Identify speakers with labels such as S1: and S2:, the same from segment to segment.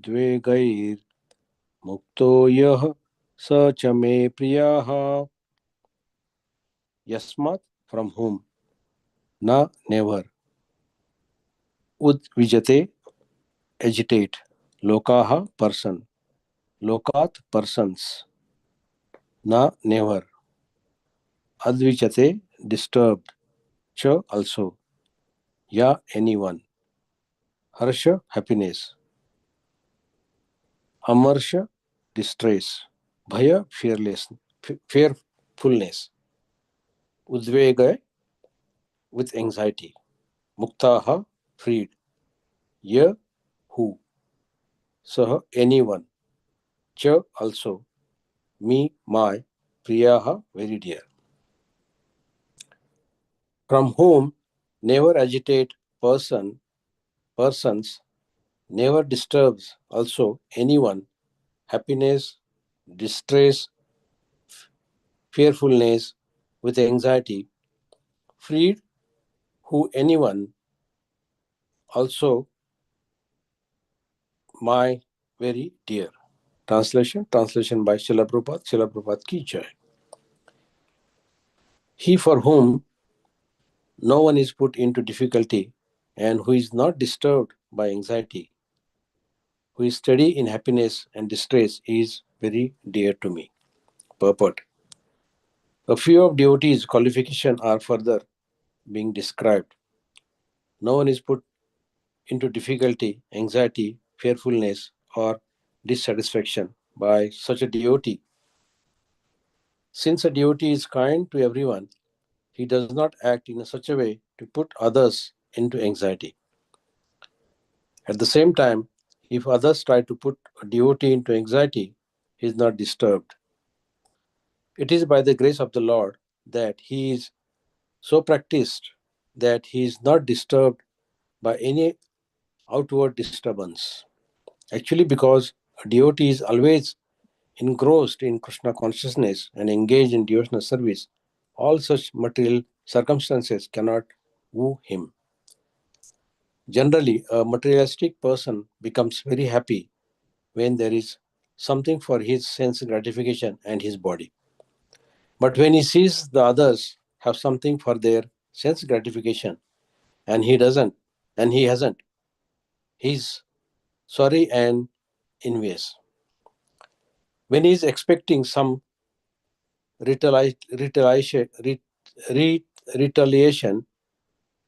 S1: udvegair mukto yah sa cha me priyaha. Yasmat, from whom, na, never, udvijate, agitate, lokaha, person, lokat, persons, na, never, advijate, disturbed, cha, also, ya, anyone, harsha, happiness, amarsha, distress, bhaya, fearfulness, udvega, with anxiety, muktaha, freed, ya, who, sah, anyone, cha, also, me, my, priyaha, very dear. From whom, never agitate, persons, never disturbs, also, anyone, happiness, distress, fearfulness, with anxiety, freed, who, anyone, also, my, very dear. Translation by Srila Prabhupada ki jai. He for whom no one is put into difficulty and who is not disturbed by anxiety, who is steady in happiness and distress, is very dear to me. Purport. A few of devotees' qualifications are further being described. No one is put into difficulty, anxiety, fearfulness, or dissatisfaction by such a devotee. Since a devotee is kind to everyone, he does not act in such a way to put others into anxiety. At the same time, if others try to put a devotee into anxiety, he is not disturbed. It is by the grace of the Lord that he is so practiced that he is not disturbed by any outward disturbance. Actually, because a devotee is always engrossed in Krishna consciousness and engaged in devotional service, all such material circumstances cannot woo him. Generally, a materialistic person becomes very happy when there is something for his sense gratification and his body. But when he sees the others have something for their sense gratification and he doesn't, and he hasn't, he's sorry and envious. When he is expecting some retaliation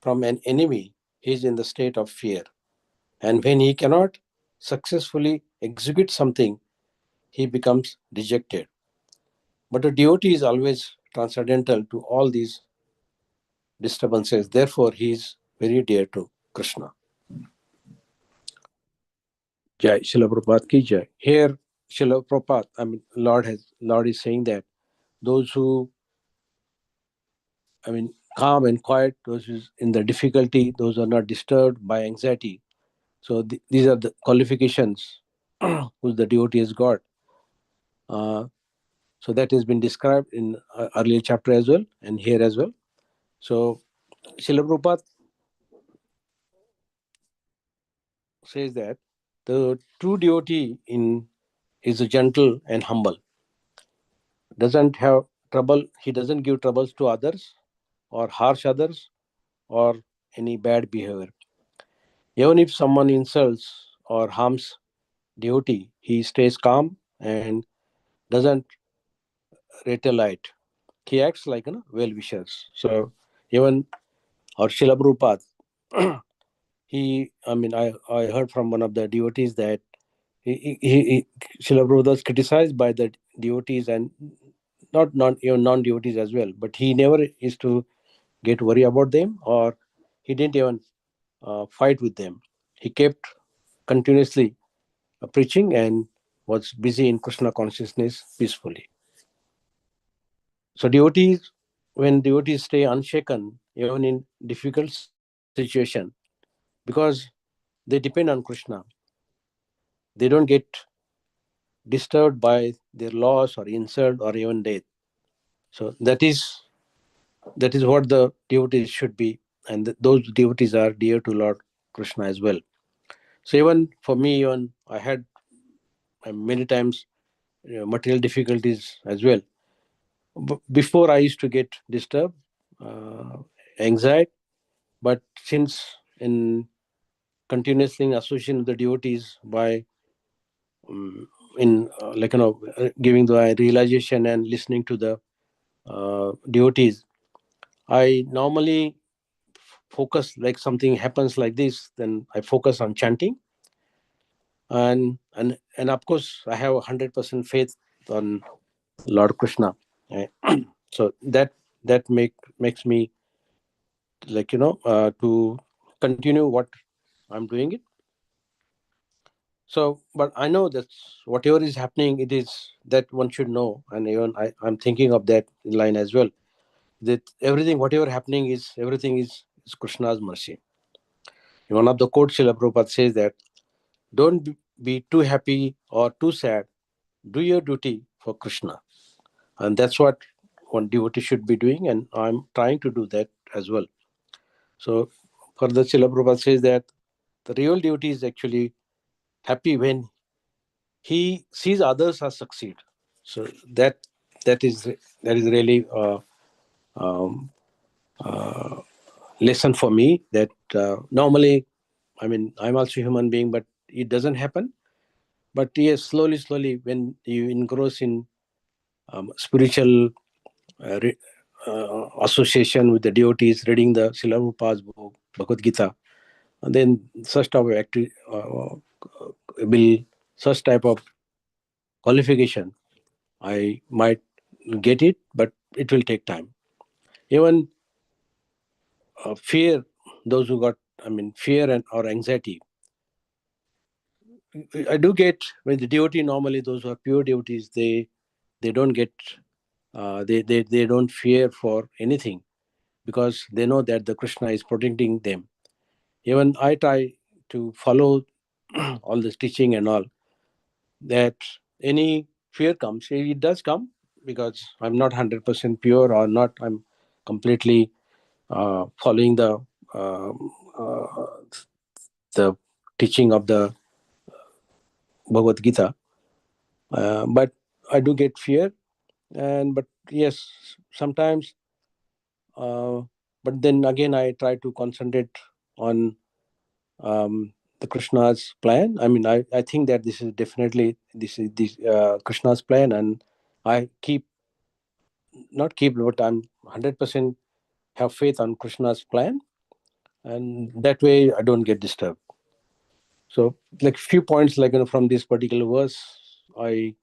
S1: from an enemy, he is in the state of fear. And when he cannot successfully execute something, he becomes dejected. But a devotee is always transcendental to all these disturbances. Therefore, he is very dear to Krishna. Jai, Srila Prabhupada ki jai. Here, Srila Prabhupada, Lord is saying that those who, calm and quiet, those who is in the difficulty, those who are not disturbed by anxiety. So these are the qualifications which the devotee has got. So that has been described in earlier chapter as well and here as well. So Srila Prabhupada says that the true devotee is gentle and humble. Doesn't have trouble. He doesn't give troubles to others or harsh others or any bad behavior. Even if someone insults or harms devotee, he stays calm and doesn't retaliate. He acts like well-wishers. So even our Srila Prabhupada, I heard from one of the devotees that Srila Prabhupada was criticized by the devotees and not even non-devotees as well. But he never used to get worried about them, or he didn't even fight with them. He kept continuously preaching and was busy in Krishna consciousness peacefully. So when devotees stay unshaken, even in difficult situation, because they depend on Krishna, they don't get disturbed by their loss or insult or even death. So that is what the devotees should be, and those devotees are dear to Lord Krishna as well. So even for me, even I had many times material difficulties as well. Before I used to get disturbed, anxiety, but since in continuously associating the devotees by in giving the realization and listening to the devotees, I normally focus, like something happens like this, then I focus on chanting, and of course I have 100% faith on Lord Krishna. Eh, so that makes me, to continue what I'm doing it. So, but I know that whatever is happening, it is that one should know, and even I'm thinking of that line as well. That everything, whatever happening is, everything is Krishna's mercy. In one of the quotes, Srila Prabhupada says that, don't be too happy or too sad. Do your duty for Krishna. And that's what one devotee should be doing. And I'm trying to do that as well. So further, Srila Prabhupada says that the real devotee is actually happy when he sees others are succeed. So that is really um, lesson for me, that normally, I mean, I'm also a human being, but it doesn't happen. But yes, slowly, when you engross in spiritual association with the devotees, reading the Srila Prabhupada's book, Bhagavad Gita, and then such type of will such type of qualification, I might get it, but it will take time. Even fear, those who got, I mean, fear and or anxiety, I do get when the devotee, normally those who are pure devotees, they don't get they don't fear for anything, because they know that the Krishna is protecting them. Even I try to follow all this teaching and all, that any fear comes, it does come, because I'm not 100% pure, or not I'm completely following uh, the teaching of the Bhagavad Gita. But I do get fear, and but yes, sometimes. Uh, but then again, I try to concentrate on the Krishna's plan. I mean, I think that this is definitely this Krishna's plan, and I not keep, but I'm 100% have faith on Krishna's plan, and that way I don't get disturbed. So, like few points, from this particular verse, I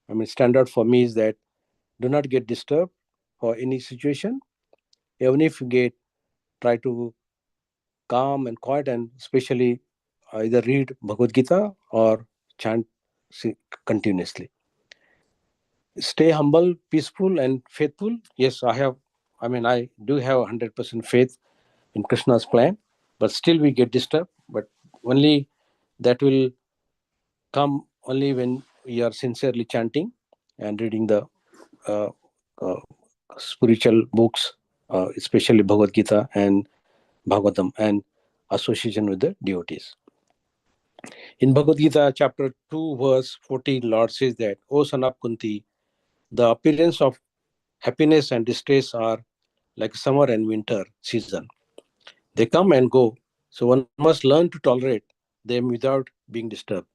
S1: mean, standard for me is that do not get disturbed for any situation, even if you get try to calm and quiet, and especially either read Bhagavad Gita or chant continuously. Stay humble, peaceful, and faithful. Yes, I mean, I do have 100% faith in Krishna's plan, but still we get disturbed. But only that will come only when we are sincerely chanting and reading the uh, uh, spiritual books, especially Bhagavad Gita and Bhagavatam, and association with the devotees. In Bhagavad Gita, chapter 2, verse 14, Lord says that, O son of Kunti, the appearance of happiness and distress are like summer and winter season. They come and go, so one must learn to tolerate them without being disturbed.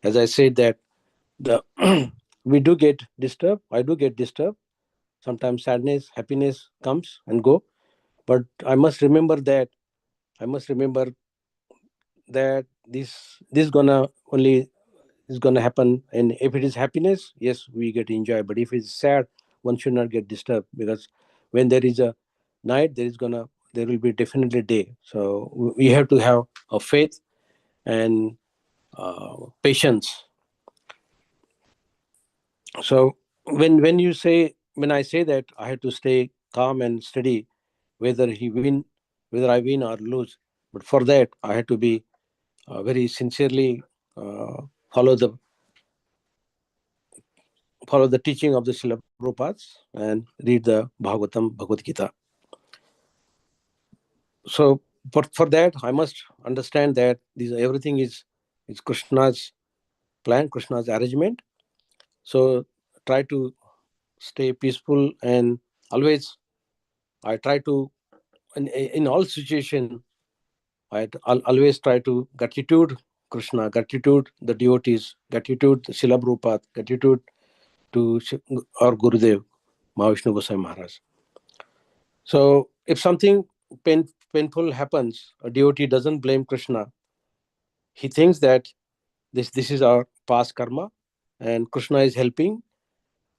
S1: As I said that the we do get disturbed, I do get disturbed. Sometimes sadness, happiness comes and go, but I must remember that this gonna only is gonna happen. And if it is happiness, yes, we get enjoy. But if it's sad, one should not get disturbed, because when there is a night, there will be definitely day. So we have to have a faith and patience. So when I say that I have to stay calm and steady, whether he win, whether I win or lose, but for that I have to be very sincerely uh, follow the teaching of the Srila Prabhupada and read the Bhagavatam, Bhagavad Gita. So for that I must understand that everything is It's Krishna's plan, Krishna's arrangement. So try to stay peaceful, and always I try to, in all situation, I'll always try to gratitude Krishna, gratitude the devotees, gratitude Srila Prabhupada, gratitude to our Gurudev, Mahavishnu Gosai Maharaj. So if something painful happens, a devotee doesn't blame Krishna. He thinks that this is our past karma, and Krishna is helping.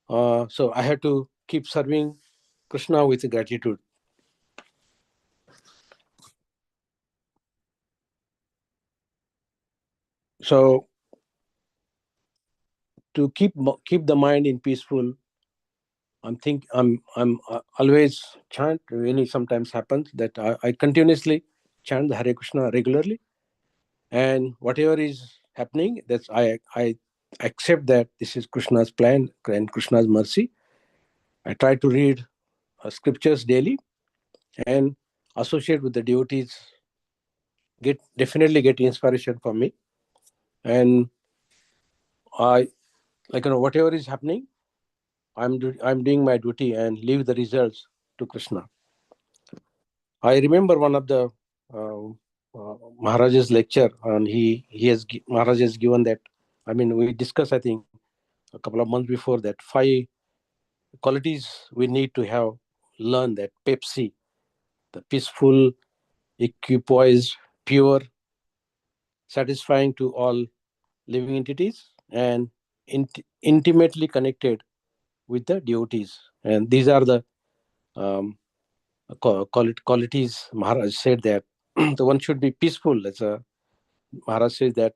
S1: So I have to keep serving Krishna with gratitude. So to keep the mind in peaceful, I'm always chant. Really, sometimes happens that I continuously chant the Hare Krishna regularly, and whatever is happening, that's I accept that this is Krishna's plan and Krishna's mercy. I try to read scriptures daily and associate with the devotees. Definitely get inspiration from me, and I, whatever is happening, I'm doing my duty and leave the results to Krishna. I remember one of the uh, Maharaj's lecture, and Maharaj has given that. I mean, we discussed, I think, a couple of months before that 5 qualities we need to have learn that Pepsi, the peaceful, equipoised, pure, satisfying to all living entities, and intimately connected with the devotees. And these are the um, qualities. Maharaj said that the one should be peaceful. Maharaj says that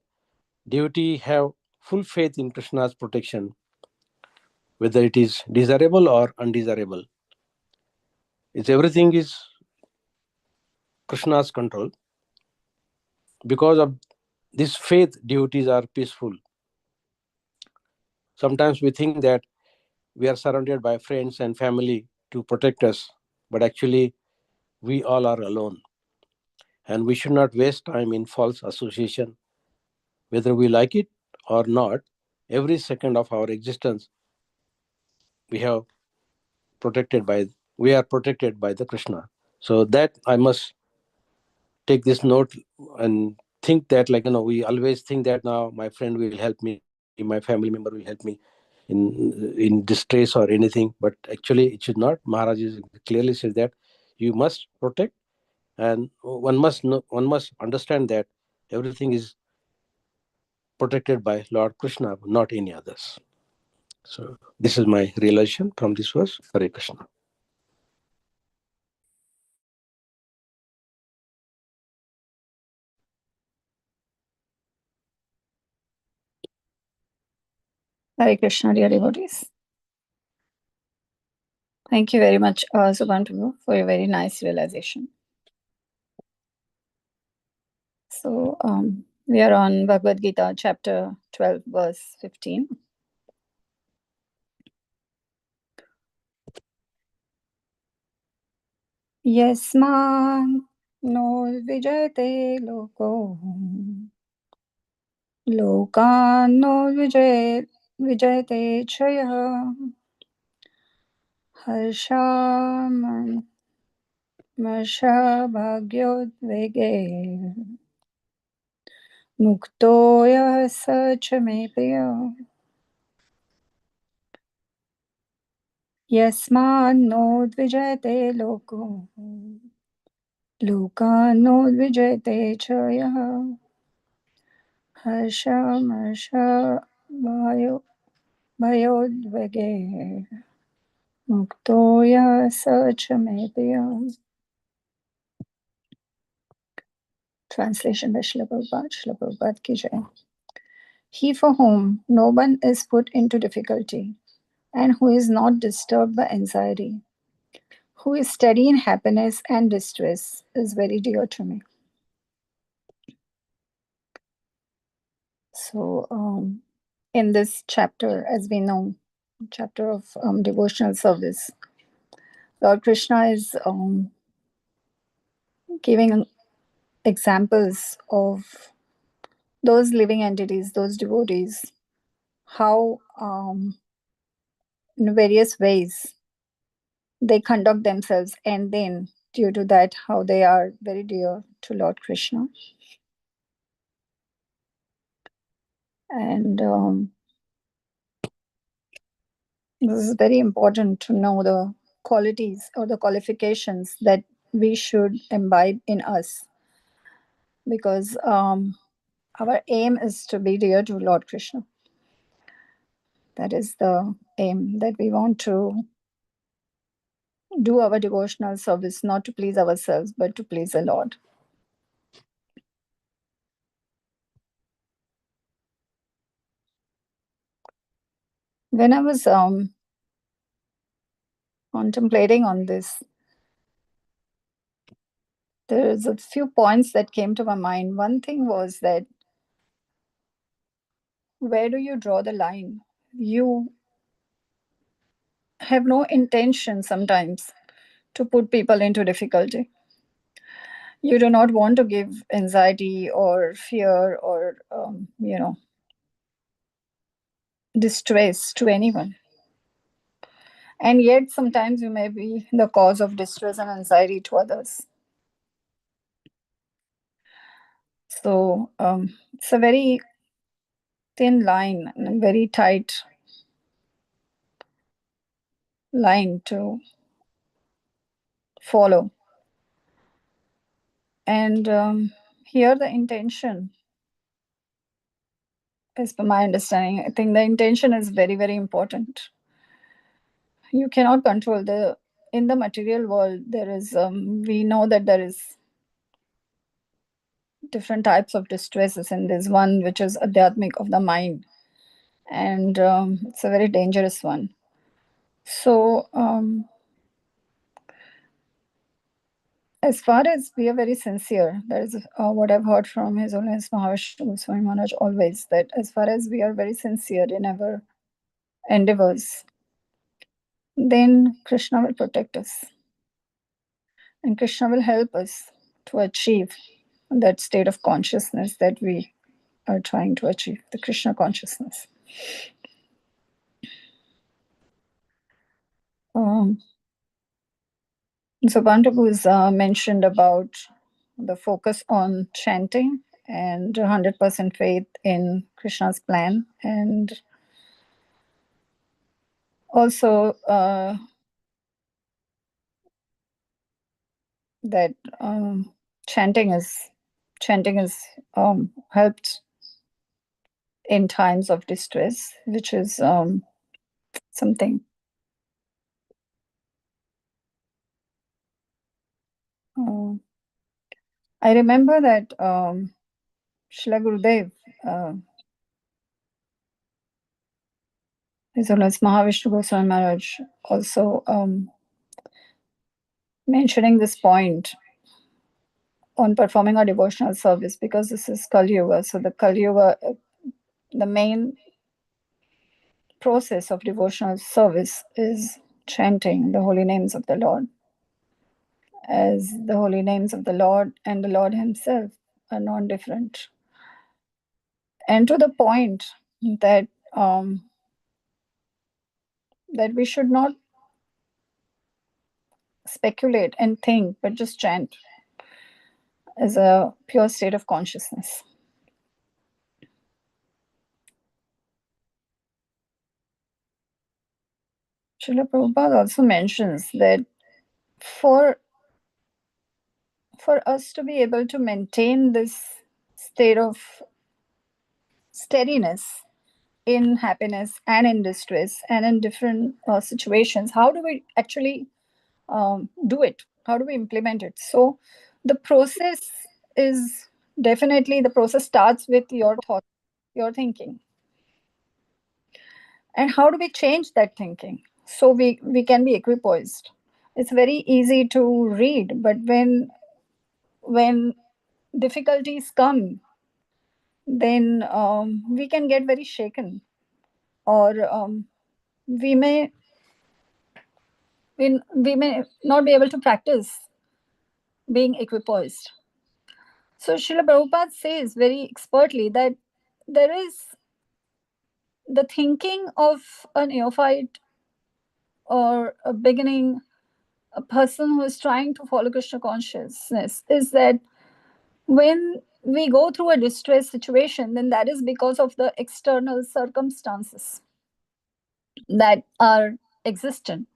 S1: devotee have full faith in Krishna's protection, whether it is desirable or undesirable. It's everything is Krishna's control. Because of this faith, devotees are peaceful. Sometimes we think that we are surrounded by friends and family to protect us, but actually we all are alone. And we should not waste time in false association. Whether we like it or not, every second of our existence we have protected by we are protected by the Krishna. So that I must take this note and think that, we always think that now my friend will help me, my family member will help me in distress or anything, but actually it should not. Maharaj clearly says that you must protect, and one must understand that everything is protected by Lord Krishna, not any others. So this is my realization from this verse. Hare Krishna.
S2: Hare Krishna, dear devotees. Thank you very much, Subhan Prabhu, for your very nice realization. So, we are on Bhagavad Gita, chapter 12, verse 15. Yasman no vijayate loko, lokan no vijayate chaya, harsham marsha bhagyodvege, muktoya sacha me priya. Yasmannodvijayate loko, lokannodvijayate chaya, harshamasha bhayodvage, muktoya sacha me priya. Translation by Srila Prabhupada. Srila Prabhupada ki jai. He for whom no one is put into difficulty and who is not disturbed by anxiety, who is steady in happiness and distress, is very dear to me. So, in this chapter, as we know, chapter of devotional service, Lord Krishna is giving examples of those living entities, those devotees, how in various ways they conduct themselves, and then due to that, how they are very dear to Lord Krishna. And this is very important to know the qualities or the qualifications that we should imbibe in us, because our aim is to be dear to Lord Krishna. That is the aim, that we want to do our devotional service not to please ourselves but to please the Lord. When I was contemplating on this, there's a few points that came to my mind. One thing was that, where do you draw the line? You have no intention sometimes to put people into difficulty. You do not want to give anxiety or fear or distress to anyone, and yet sometimes you may be the cause of distress and anxiety to others. So it's a very thin line and very tight line to follow. And here the intention, as per my understanding, I think the intention is very, very important. You cannot control the in the material world. There is we know that there is different types of distresses, and there's one which is adhyatmic of the mind, and it's a very dangerous one. So as far as we are very sincere, that is what I've heard from His Holiness Mahavishnu Goswami Maharaj always, that as far as we are very sincere in our endeavors, then Krishna will protect us. And Krishna will help us to achieve that state of consciousness that we are trying to achieve, the Krishna consciousness. Um, so Bantabu is mentioned about the focus on chanting and 100% faith in Krishna's plan, and also that chanting is helped in times of distress, which is something I remember that Srila Gurudev, His Holiness Mahavishnu Goswami Maharaj, also mentioning this point on performing a devotional service, because this is Kali Yuga. So the Kali Yuga, the main process of devotional service is chanting the holy names of the Lord, as the holy names of the Lord and the Lord Himself are non-different, and to the point that that we should not speculate and think, but just chant as a pure state of consciousness. Srila Prabhupada also mentions that for us to be able to maintain this state of steadiness in happiness and in distress and in different situations, how do we actually do it? How do we implement it? So the process is definitely, the process starts with your thought, your thinking. And how do we change that thinking so we can be equipoised? It's very easy to read, but when difficulties come, then we can get very shaken, or we may we may not be able to practice being equipoised. So Srila Prabhupada says very expertly that there is the thinking of a neophyte or a beginning, a person who is trying to follow Krishna consciousness, is that when we go through a distress situation, then that is because of the external circumstances that are existent.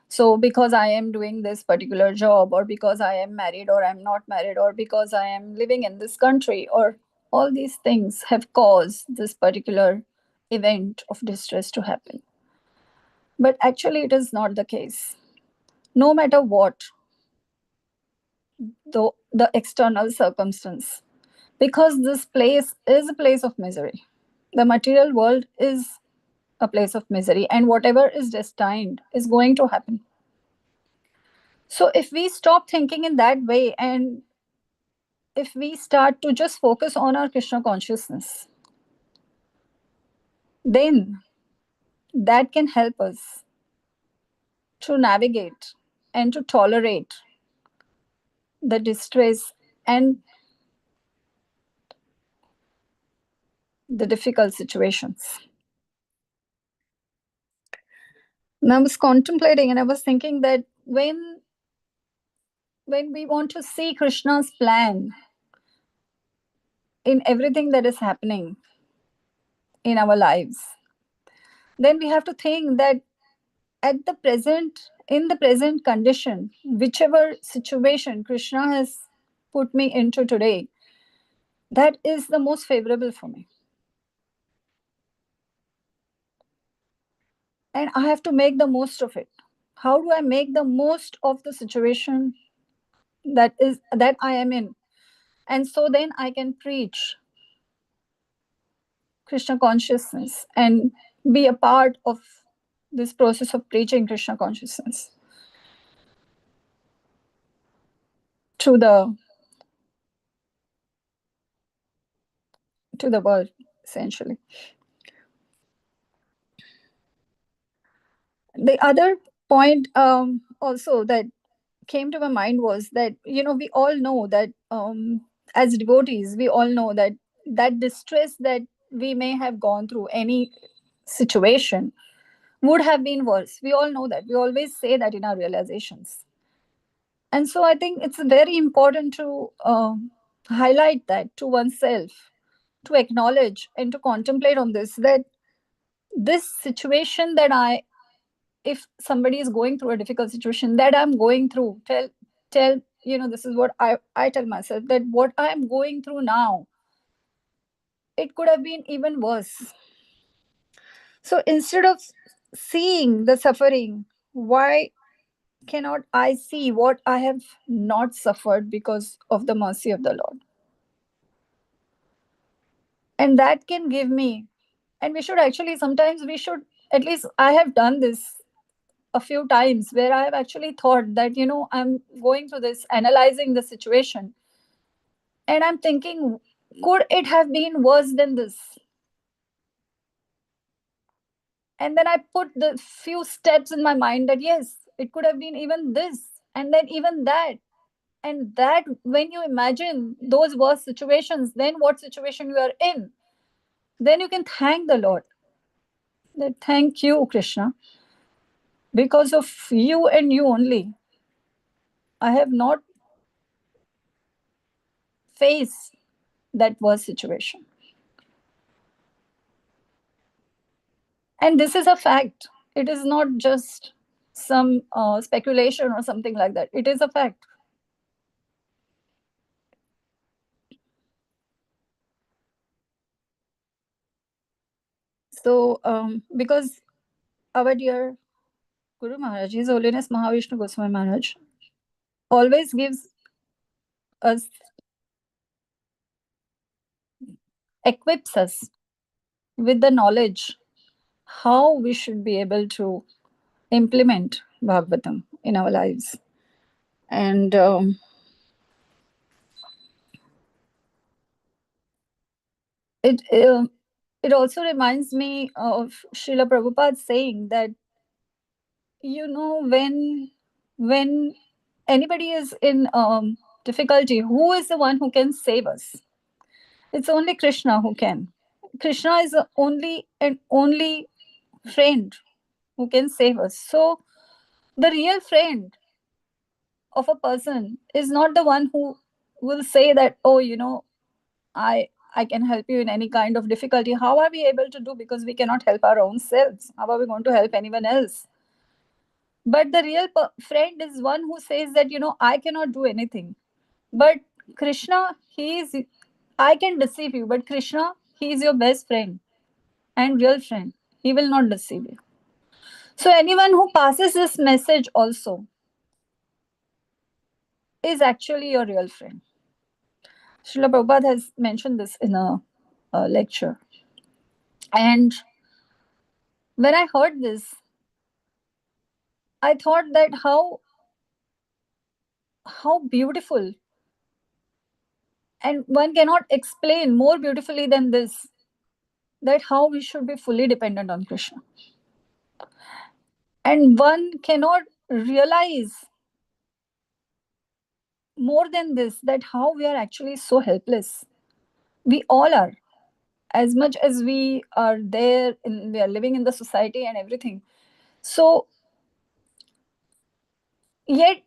S2: So, because I am doing this particular job, or because I am married or I'm not married, or because I am living in this country, or all these things have caused this particular event of distress to happen. But actually, it is not the case. No matter what, though the external circumstance, because this place is a place of misery. The material world is a place of misery, and whatever is destined is going to happen. So, if we stop thinking in that way, and if we start to just focus on our Krishna consciousness, then that can help us to navigate and to tolerate the distress and the difficult situations. And I was contemplating and I was thinking that when we want to see Krishna's plan in everything that is happening in our lives, then we have to think that at the present, in the present condition, whichever situation Krishna has put me into today, that is the most favorable for me. And I have to make the most of it. How do I make the most of the situation that I am in? And so then I can preach Krishna consciousness and be a part of this process of preaching Krishna consciousness to the world, essentially. The other point also that came to my mind was that, we all know that, as devotees, we all know that that distress that we may have gone through, any situation, would have been worse. We all know that. We always say that in our realizations. And so I think it's very important to highlight that to oneself, to acknowledge and to contemplate on this, that this situation that if somebody is going through a difficult situation that I'm going through, tell this is what I tell myself, that what I'm going through now, it could have been even worse. So instead of seeing the suffering, why cannot I see what I have not suffered because of the mercy of the Lord? And that can give me, and we should actually, sometimes we should, at least I have done this a few times, where I have actually thought that, I'm going through this, analyzing the situation, and I'm thinking, could it have been worse than this? And then I put the few steps in my mind that yes, it could have been even this, and then even that. And that, when you imagine those worst situations, then what situation you are in, then you can thank the Lord. That thank you, Krishna. Because of you and you only, I have not faced that worst situation. And this is a fact. It is not just some speculation or something like that. It is a fact. So, because our dear Guru Maharaj, His Holiness Mahavishnu Goswami Maharaj, always gives us, equips us with the knowledge how we should be able to implement Bhagavatam in our lives. And it it also reminds me of Srila Prabhupada saying that, when anybody is in difficulty, who is the one who can save us? It's only Krishna who can. Krishna is the only and only friend who can save us. So the real friend of a person is not the one who will say that, oh, I can help you in any kind of difficulty. How are we able to do? Because we cannot help our own selves. How are we going to help anyone else? But the real friend is one who says that, I cannot do anything. But Krishna, I can deceive you, but Krishna, he is your best friend and real friend. He will not deceive you. So anyone who passes this message also is actually your real friend. Srila Prabhupada has mentioned this in a lecture. And when I heard this, I thought that how beautiful, and one cannot explain more beautifully than this, that how we should be fully dependent on Krishna. And one cannot realize more than this, that how we are actually so helpless. We all are, as much as we are there, we are living in the society and everything. So yet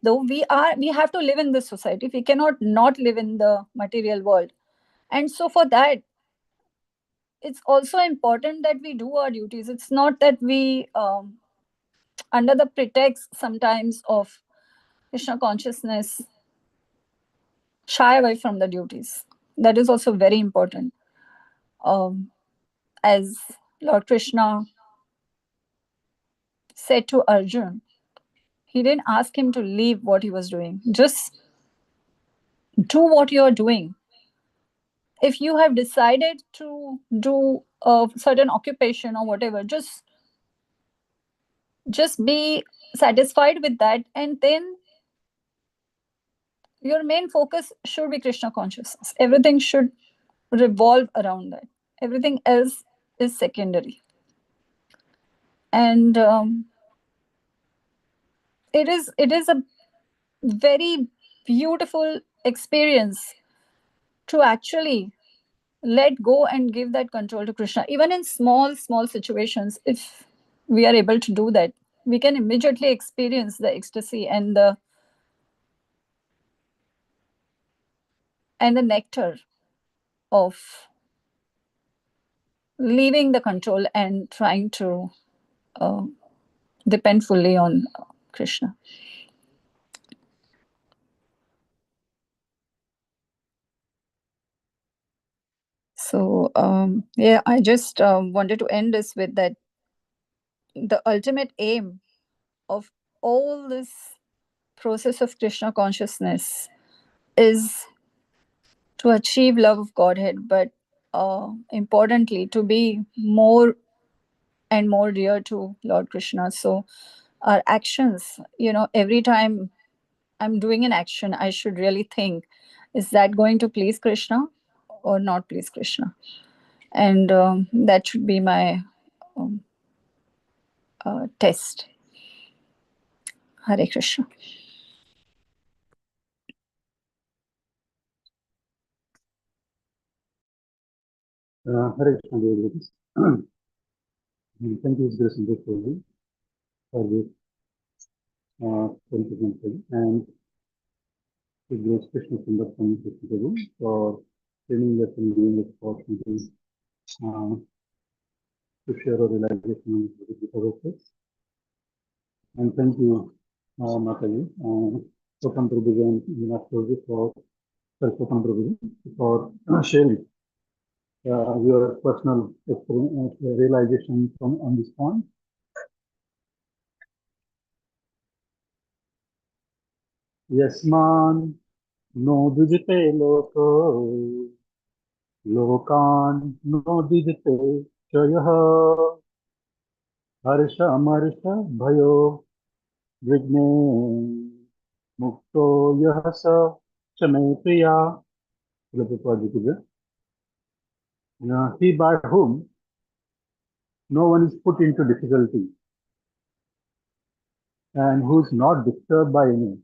S2: though we have to live in this society, we cannot not live in the material world. And so for that, it's also important that we do our duties. It's not that we under the pretext sometimes of Krishna consciousness, shy away from the duties. That is also very important. As Lord Krishna said to Arjun, he didn't ask him to leave what he was doing. Just do what you're doing. If you have decided to do a certain occupation or whatever, just be satisfied with that, and then your main focus should be Krishna consciousness. Everything should revolve around that. Everything else is secondary. And it is a very beautiful experience to actually let go and give that control to Krishna. Even in small situations, if we are able to do that, we can immediately experience the ecstasy and the nectar of leaving the control and trying to uh, depend fully on Krishna. So yeah, I just wanted to end this with that. The ultimate aim of all this process of Krishna consciousness is to achieve love of Godhead, but importantly, to be more and more dear to Lord Krishna. So our actions, every time I'm doing an action, I should really think, is that going to please Krishna or not please Krishna? And that should be my um, test. Hare Krishna.
S3: Hare Krishna, dear devotees. Thank you, Grace and Prabhu, for this presentation, and to Grace Krishna Sundar from Krishna Prabhu for training us and giving us opportunity to share our realization on the Gita verses. And thank you, Mataji, Swatan Prabhu and Vinod Prabhu Swatan Prabhu for sharing your personal realization on this point. Yasman no dujite loko, lokan no dujite chayah, harsha amarsha bhayo vigne mukto yahasa chame priya. He by whom no one is put into difficulty and who is not disturbed by any.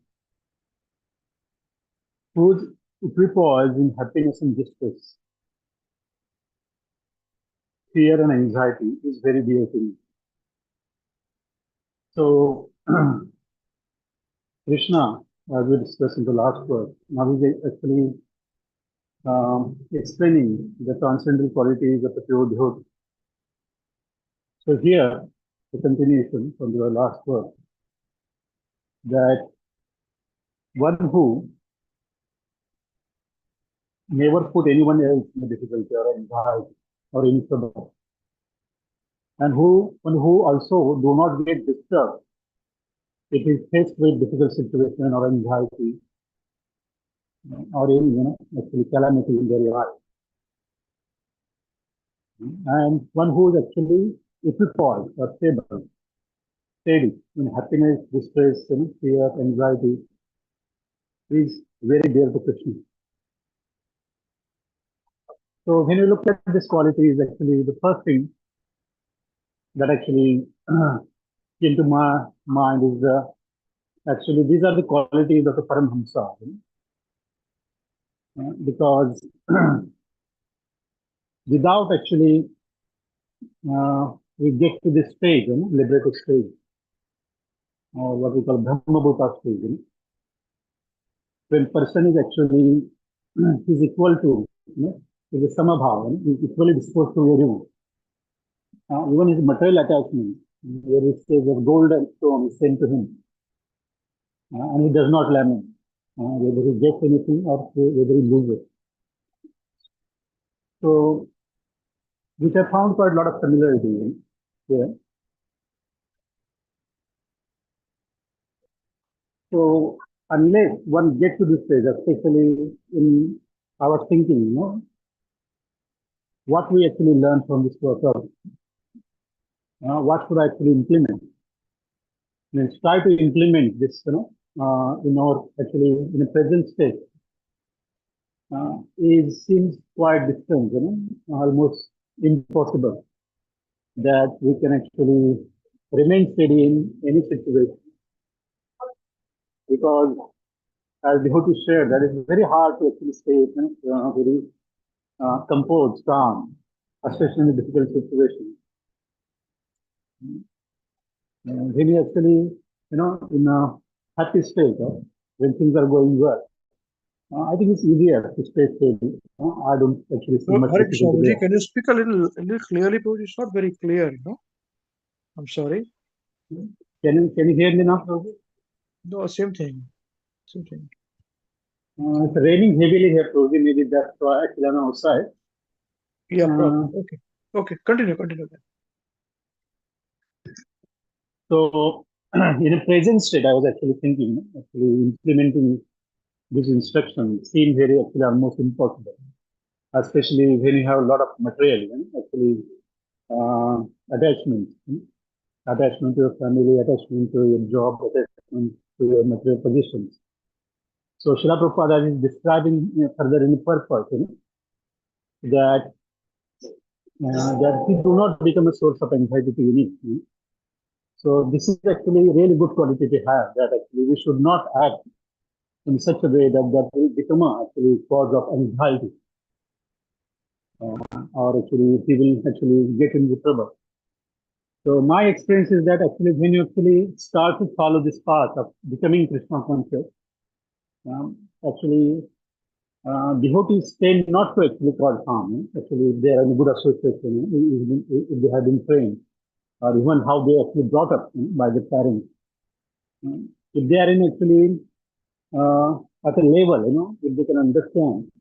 S3: whose equipoise in happiness and distress, fear and anxiety is very dear to me. So, Krishna, as we discussed in the last verse, now he's actually explaining the transcendental qualities of the pure devotee. So here, the continuation from the last verse, that one who never put anyone else in a difficulty or anxiety or any trouble, and one who also do not get disturbed if is faced with difficult situation or anxiety or any actually calamity in their life, and one who is actually equipoised or stable, steady in happiness, distress, fear, anxiety, is very dear to Krishna. So when you look at this quality, is actually the first thing that actually came to my mind is actually these are the qualities of the Paramhamsa, because without actually we get to this stage, liberated stage, or what we call Brahmabhuta stage, when person is actually is equal to, is a samabhava, is equally disposed to everyone. Even his material attachment, where he says of gold and stone is sent to him, and he does not lament whether he gets anything or whether he loses. So, which I found quite a lot of similarity here. So, unless one gets to this stage, especially in our thinking, what we actually learn from this workout, what should I actually implement? Means try to implement this, in our actually in a present state. Seems quite distant, almost impossible that we can actually remain steady in any situation, because as devotees share, that is very hard to actually stay very composed, calm, especially in a difficult situation. When you actually, in a happy state, when things are going well, I think it's easier to stay steady. I don't actually see much
S4: Hare Krishna,
S3: difficulty there.
S4: can you speak a little clearly, Prabhuji? It's not very clear, I'm sorry.
S3: Can you hear me now, Prabhu?
S4: No, same thing. Same thing.
S3: It's raining heavily here, Prabhu. Maybe that's why actually I'm outside.
S4: Yeah, probably. Okay. Continue.
S3: So, in a present state, I was actually thinking, actually implementing this instruction seemed very actually almost impossible, especially when you have a lot of material, actually attachment, attachment to your family, attachment to your job, attachment to your material positions. So, Srila Prabhupada is describing further in purpose, that he do not become a source of anxiety to you. So this is actually a really good quality to have, that actually we should not act in such a way that will become actually cause of anxiety, or actually he will actually get into trouble. So my experience is that actually when you actually start to follow this path of becoming Krishna conscious, actually devotees tend not to actually cause harm. Actually, if they are in a good association, if they have been trained, or even how they actually brought up by the parents. If they are in actually at a level, if they can understand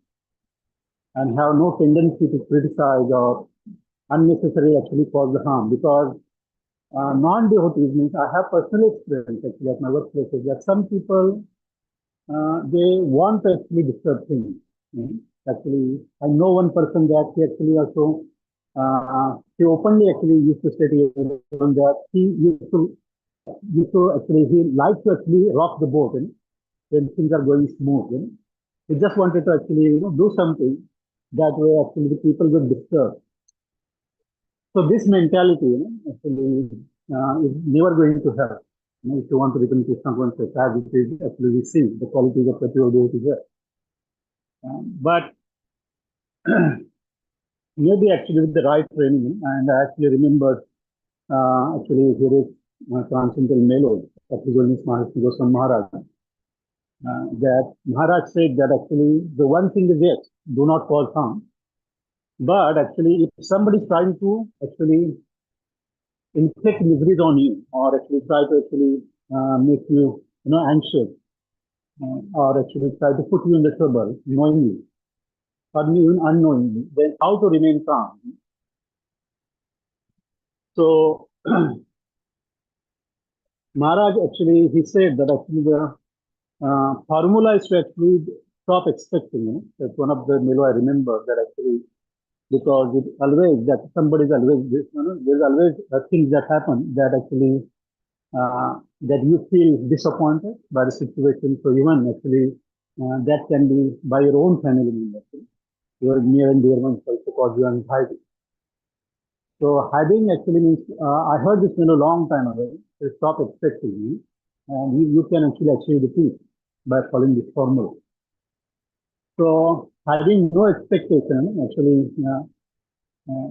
S3: and have no tendency to criticize or unnecessarily actually cause the harm, because non-devotees means I have personal experience actually at my workplaces that some people they want to actually disturb things. Actually, I know one person that he actually also he openly actually used to say to everyone that he used to actually he likes to actually rock the boat when things are going smooth. He just wanted to actually do something that way actually the people get disturbed. So this mentality actually is never going to help. If you want to become Krishna conscious, as it is actually we see the qualities of the pure devotee here. But maybe actually with the right training, and I actually remembered actually here is transcendental melody of the Golden Maharaj Goswami Maharaj. That Maharaj said that actually the one thing is yes, do not cause harm. But actually, if somebody is trying to actually inflict miseries on you, or actually try to actually make you, anxious, or actually try to put you in the trouble knowingly or even unknowingly, then how to remain calm? So Maharaj actually he said that actually the formula is to actually stop expecting. That's one of the melo I remember that actually because it always that somebody is always there's always things that happen that actually that you feel disappointed by the situation. So even actually that can be by your own family members, your near and dear ones also cause you anxiety. So hiding actually means I heard this a long time ago. So stop expecting, and you can actually achieve the peace by following this formula. So having no expectation actually,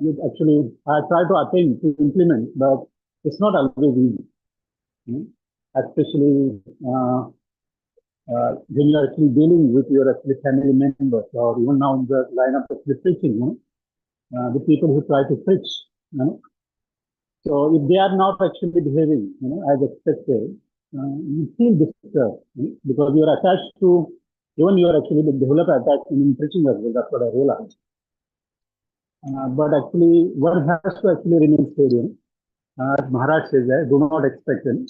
S3: it actually I try to attain to implement, but it's not always easy. Especially when you are actually dealing with your actually family members, or even now in the line of actually preaching, the people who try to preach. So if they are not actually behaving, as expected, you feel disturbed because you are attached to, even you are actually develop attachment in preaching as well. That's what I realized. But actually, one has to actually remain steady. As Maharaj says, do not expect any.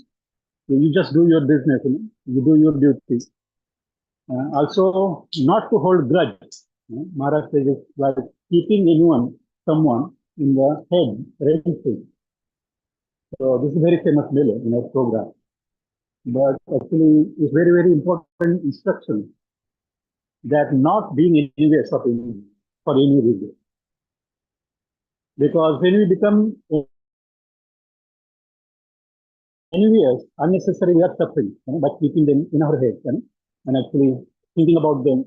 S3: You just do your business. You do your duty. Also, not to hold grudge. Maharaj says it's like keeping someone in the head, raising. So this is a very famous mele in our program. But actually, it's very, very important instruction that not being envious of any for any reason. Because when we become envious, unnecessarily we are suffering by keeping them in our head and actually thinking about them,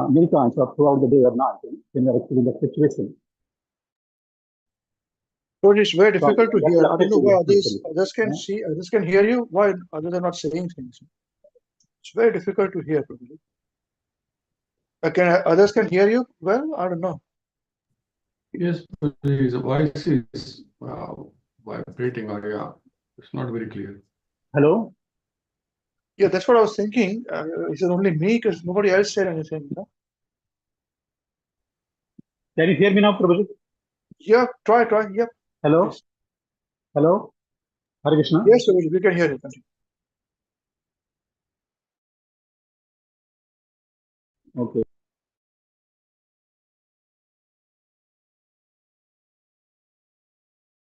S3: many times or throughout the day or night when we are actually in that situation.
S4: So it's very difficult to hear. I don't know why
S3: Essentially.
S4: others can see, others can hear you, why others are not saying things. It's very difficult to hear, probably. Others can hear you well? I don't know.
S5: Yes, but his voice is vibrating, or it's not very clear.
S3: Hello?
S4: Yeah, that's what I was thinking. Is it only me? Because nobody else said anything.
S3: Can you hear me now, Prabhuji?
S4: Yeah, try. Yep.
S3: Hello?
S4: Please.
S3: Hello? Hare Krishna?
S4: Yes, Prabhuji, we can hear you. Continue.
S3: Okay.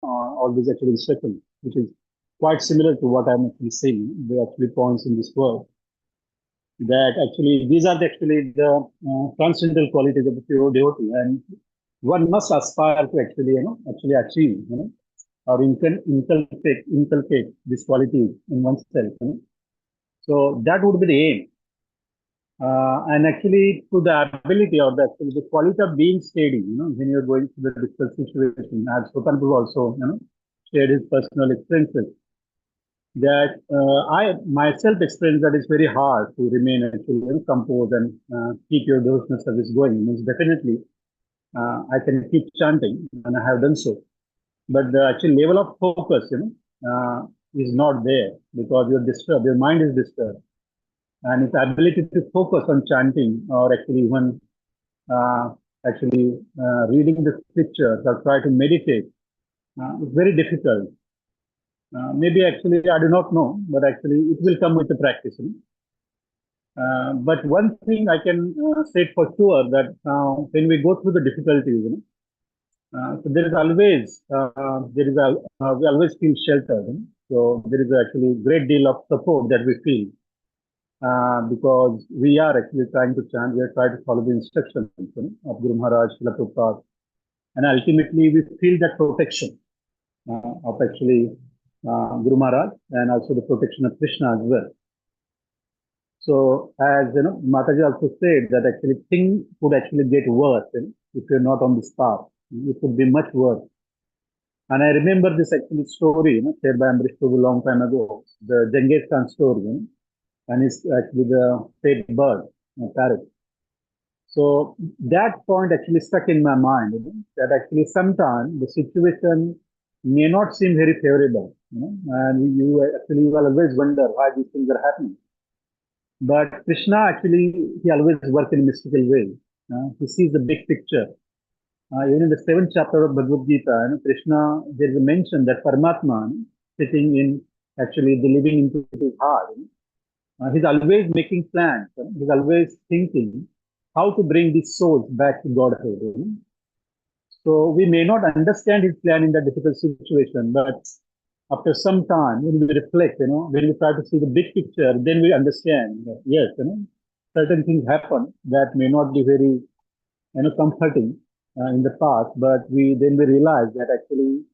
S3: All these actually instructions, which is quite similar to what I'm actually saying. The actually points in this work that actually these are actually the transcendental qualities of the pure devotee, and one must aspire to actually actually achieve or inculcate these qualities in oneself. So that would be the aim. And actually, to the ability or actually the quality of being steady, when you're going through the difficult situation, as Sotanpur also, shared his personal experiences, that I myself experienced that it's very hard to remain actually composed and keep your devotional service going. Means definitely, I can keep chanting, and I have done so. But the actual level of focus, is not there because you're disturbed, your mind is disturbed, and its ability to focus on chanting or actually even reading the scriptures or try to meditate is very difficult. Maybe actually I do not know, but actually it will come with the practice. But one thing I can say for sure that when we go through the difficulties, so there is always we always feel sheltered. So there is actually a great deal of support that we feel because we are actually trying to chant, we are trying to follow the instructions of Guru Maharaj, Srila Prabhupada, and ultimately we feel that protection of actually Guru Maharaj and also the protection of Krishna as well. So as Mataji also said that actually things could actually get worse if you're not on this path. It could be much worse. And I remember this actually story, shared by Ambrish Prabhu a long time ago, the Genghis Khan story, and it's actually the fate bird, parrot. So that point actually stuck in my mind, that actually sometimes the situation may not seem very favorable, and you actually will always wonder why these things are happening. But Krishna actually, he always works in a mystical way. He sees the big picture. Even in the 7th chapter of Bhagavad Gita, Krishna, there is a mention that Paramatma, sitting in actually the living into his heart, he's always making plans. He's always thinking how to bring these souls back to Godhead. So we may not understand his plan in that difficult situation, but after some time, when we reflect, when we try to see the big picture, then we understand that yes, certain things happen that may not be very, comforting in the past, but we realize that actually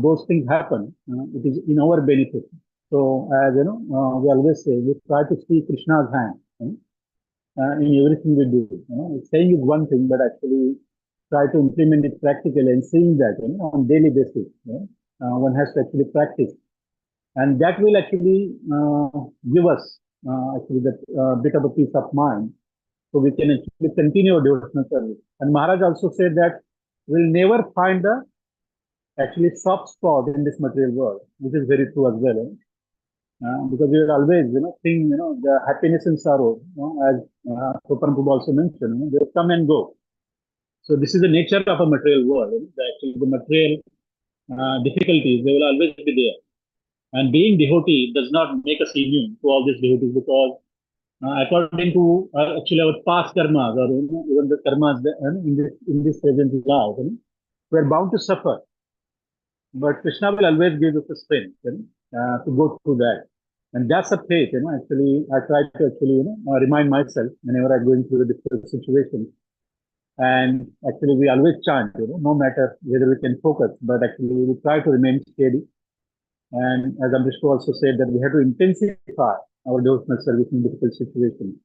S3: those things happen. It is in our benefit. So as we always say, we try to see Krishna's hand in everything we do. Saying is one thing, but actually try to implement it practically and seeing that on daily basis. One has to actually practice, and that will actually give us actually that bit of a peace of mind, so we can actually continue our devotional service. And Maharaj also said that we'll never find the actually soft spot in this material world, which is very true as well. Because we are always, seeing, the happiness and sorrow, as Sopan Prabhu also mentioned, they come and go. So this is the nature of a material world. Actually, the material difficulties, they will always be there. And being devotee does not make us immune to all these devotees, because according to actually our past karmas, or even the karmas in this present life, we are bound to suffer. But Krishna will always give us the strength to go through that. And that's a faith, actually, I try to actually, remind myself whenever I'm going through the difficult situation. And actually, we always chant, no matter whether we can focus, but actually, we try to remain steady. And as Amrish also said, that we have to intensify our devotional service in difficult situations.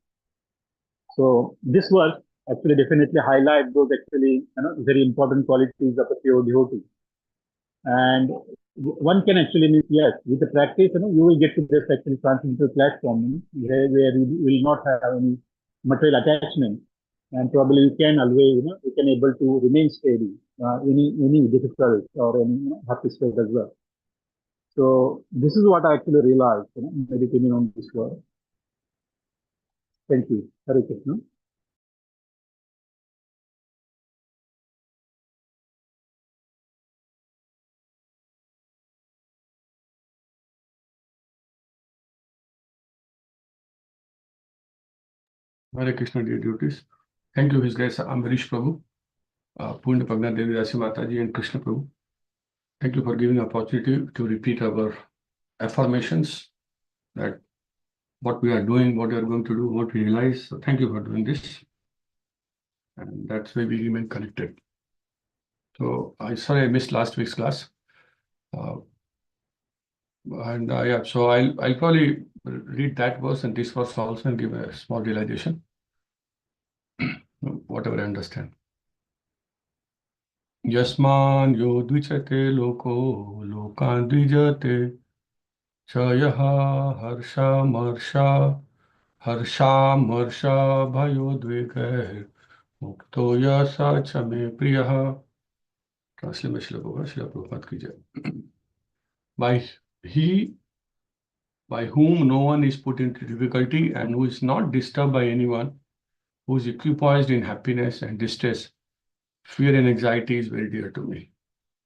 S3: So this verse actually definitely highlight those actually, very important qualities of a pure devotee. And one can actually, yes, with the practice, you will get to this actually transcendental platform where you will not have any material attachment, and probably you can always, you can able to remain steady any difficult or any happy state as well. So this is what I actually realized, meditating on this word. Thank you. Hare Krishna.
S5: Hare Krishna, dear devotees. Thank you, His Grace Ambrish Prabhu, Purna Pagna Devi Dasi Mataji, and Krishna Prabhu. Thank you for giving the opportunity to repeat our affirmations that what we are doing, what we are going to do, what we realize. So thank you for doing this. And that's why we remain connected. So sorry I missed last week's class. Yeah, so I'll probably read that verse and this verse also and give a small realization, whatever I understand. Yasman yo dvichate loko lokan dvijate chayaha harsha marsha bhayo dvigah mukto yasa chame priyaha. Translation में श्लोक Srila Prabhupada की जय. By whom no one is put into difficulty and who is not disturbed by anyone, who is equipoised in happiness and distress, fear and anxiety is very dear to me.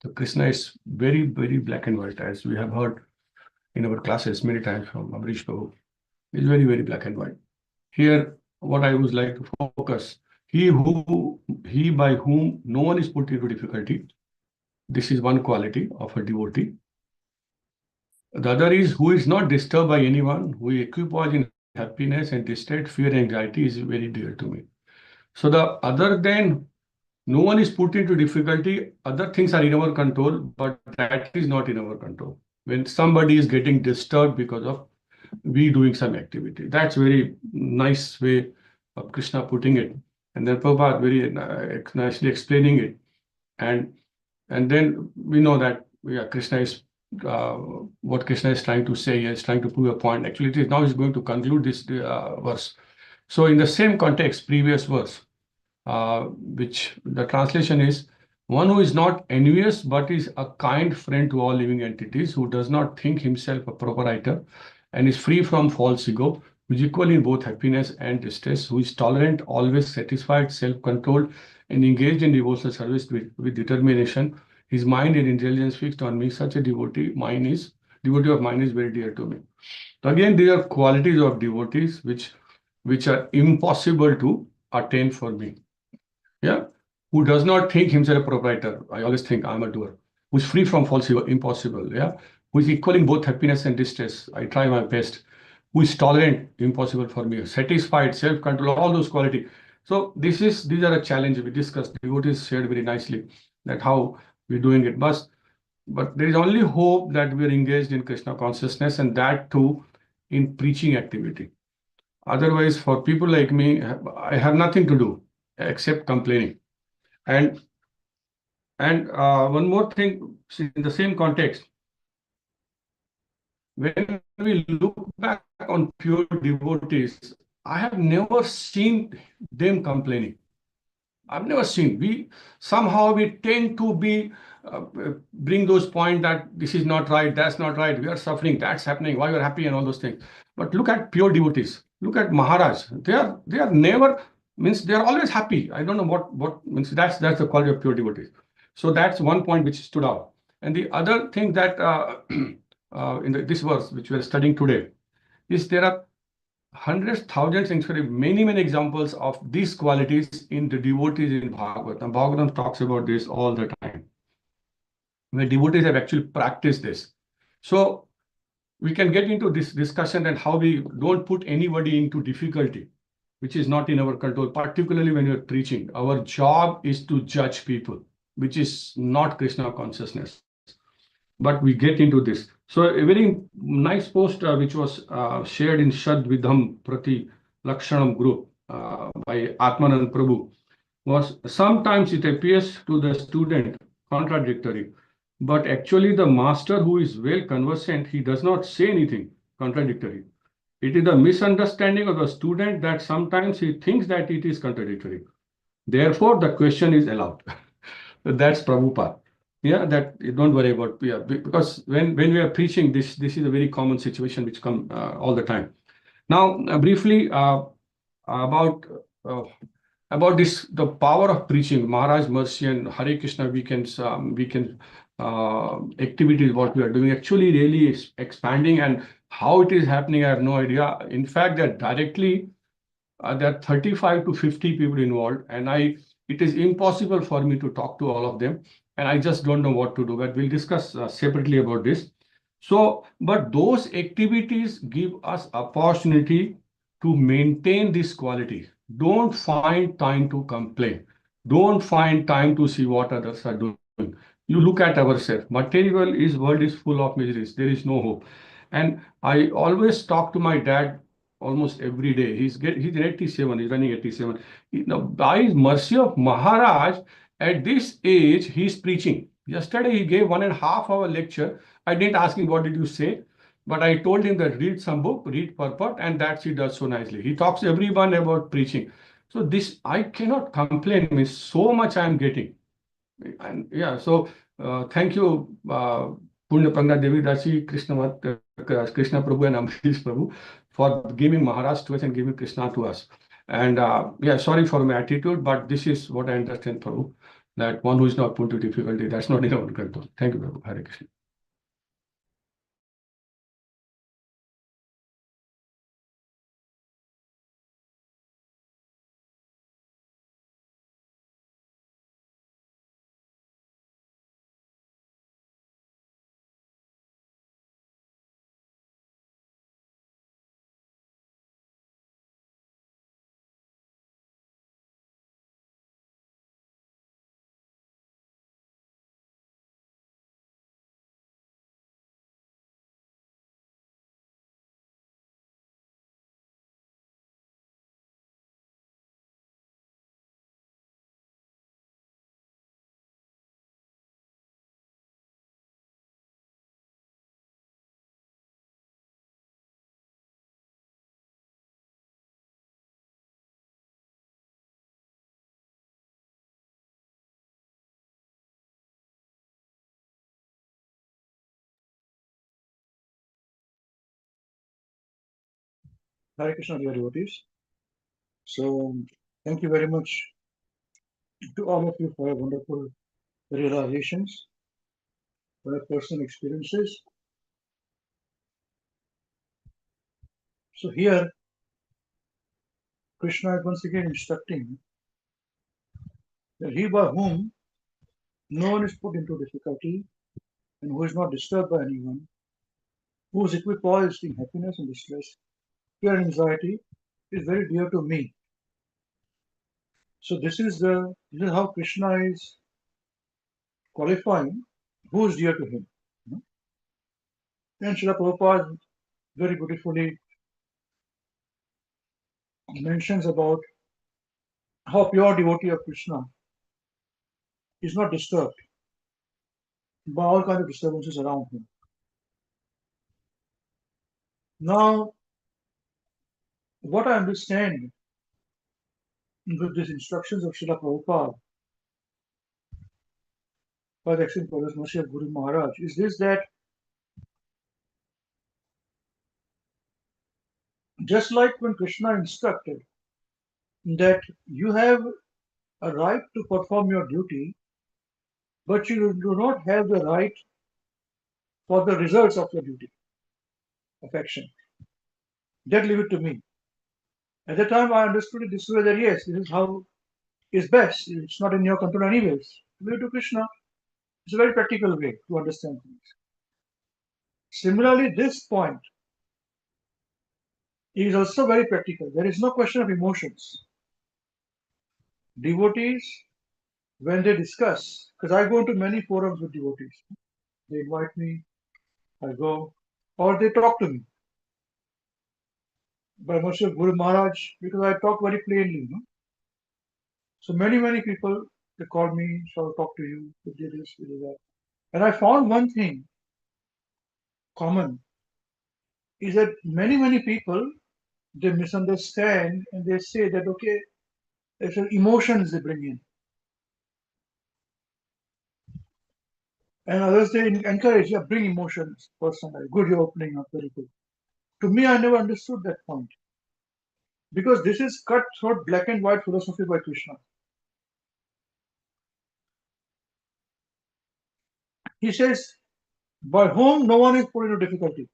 S5: So Krishna is very, very black and white, as we have heard in our classes many times from Amrish Prabhu. It's very, very black and white. Here, what I would like to focus, he by whom no one is put into difficulty. This is one quality of a devotee. The other is who is not disturbed by anyone, who is equipoised in happiness and distress, fear and anxiety is very dear to me. So the other than no one is put into difficulty, other things are in our control, but that is not in our control. When somebody is getting disturbed because of we doing some activity. That's very nice way of Krishna putting it. And then Prabhupada very nicely explaining it. And then we know that Krishna is what Krishna is trying to say. He is trying to prove a point. Actually, it is now he's going to conclude this verse. So in the same context, previous verse, which the translation is, one who is not envious but is a kind friend to all living entities, who does not think himself a proprietor and is free from false ego, who is equal in both happiness and distress, who is tolerant, always satisfied, self-controlled, and engaged in devotional service with determination, his mind and intelligence fixed on me, such a devotee of mine is very dear to me. So again, these are qualities of devotees which are impossible to attain for me. Yeah, who does not think himself a proprietor. I always think I'm a doer. Who's free from false ego, impossible. Yeah, who is equal in both happiness and distress. I try my best. Who is tolerant, impossible for me. Satisfied, self-control, all those qualities. So these are a challenge we discussed. Devotees shared very nicely that how we're doing it. But there is only hope that we are engaged in Krishna consciousness, and that too in preaching activity. Otherwise, for people like me, I have nothing to do except complaining. And one more thing in the same context, when we look back on pure devotees, I have never seen them complaining. I've never seen. We tend to bring those points that this is not right, that's not right, we are suffering, that's happening, why you're happy, and all those things. But look at pure devotees. Look at Maharaj. They are never, means they are always happy. I don't know what means. That's the quality of pure devotees. So that's one point which stood out. And the other thing that in this verse which we are studying today is there are hundreds, thousands, many examples of these qualities in the devotees in Bhagavad. And Bhagavatam talks about this all the time, where devotees have actually practiced this. So we can get into this discussion and how we don't put anybody into difficulty, which is not in our control, particularly when you're preaching. Our job is to judge people, which is not Krishna consciousness. But we get into this. So a very nice post which was shared in Shad Vidham Prati Lakshanam group by Atmanand Prabhu was, sometimes it appears to the student contradictory, but actually the master who is well conversant, he does not say anything contradictory. It is the misunderstanding of the student that sometimes he thinks that it is contradictory. Therefore, the question is allowed. That's Prabhupada. Yeah, that don't worry about, because when we are preaching, this is a very common situation which come all the time. Now, briefly about this, the power of preaching, Maharaj Mercy and Hare Krishna weekends, activities, what we are doing, actually really is expanding, and how it is happening, I have no idea. In fact, that directly there are 35 to 50 people involved, and it is impossible for me to talk to all of them, and I just don't know what to do. But we'll discuss separately about this. So, but those activities give us opportunity to maintain this quality. Don't find time to complain. Don't find time to see what others are doing. You look at ourselves. World is full of miseries. There is no hope. And I always talk to my dad almost every day. He's 87. He's running 87. By mercy of Maharaj, at this age, he's preaching. Yesterday, he gave 1.5 hour lecture. I didn't ask him, what did you say? But I told him that read some book, read purport, and that he does so nicely. He talks to everyone about preaching. So this, I cannot complain. I mean, so much I am getting. And yeah, so thank you, Punya Pragna Devi Dasi, Krishna Prabhu and Amrish Prabhu for giving Maharaj to us and giving Krishna to us. And yeah, sorry for my attitude, but this is what I understand, Prabhu, that one who is not put to difficulty, that's not in our control. Thank you, Prabhu. Hare Krishna.
S4: Hare Krishna, dear devotees. So, thank you very much to all of you for your wonderful realizations, for your personal experiences. So, here Krishna is once again instructing that he by whom no one is put into difficulty and who is not disturbed by anyone, who is equipoised in happiness and distress, fear and anxiety, is very dear to me. So this is how Krishna is qualifying who is dear to him. And Srila Prabhupada very beautifully mentions about how pure devotee of Krishna is not disturbed by all kinds of disturbances around him. Now, what I understand with these instructions of Srila Prabhupada by the excellent Professor mercy of Guru Maharaj is this, that just like when Krishna instructed that you have a right to perform your duty, but you do not have the right for the results of your duty of action. That leave it to me. At the time, I understood it this way, that yes, this is how is best. It's not in your control anyways. Leave it to Krishna. It's a very practical way to understand things. Similarly, this point is also very practical. There is no question of emotions. Devotees, when they discuss, because I go into many forums with devotees, they invite me, I go, or they talk to me. By mercy of Guru Maharaj, because I talk very plainly. So many people, they call me, shall talk to you, we do this, we do that. And I found one thing common is that many people, they misunderstand and they say that, okay, there's emotions they bring in. And others, they encourage, yeah, bring emotions, personally. Good, you're opening up, very good. To me, I never understood that point. Because this is cut through black and white philosophy by Krishna. He says, by whom no one is put into difficulty.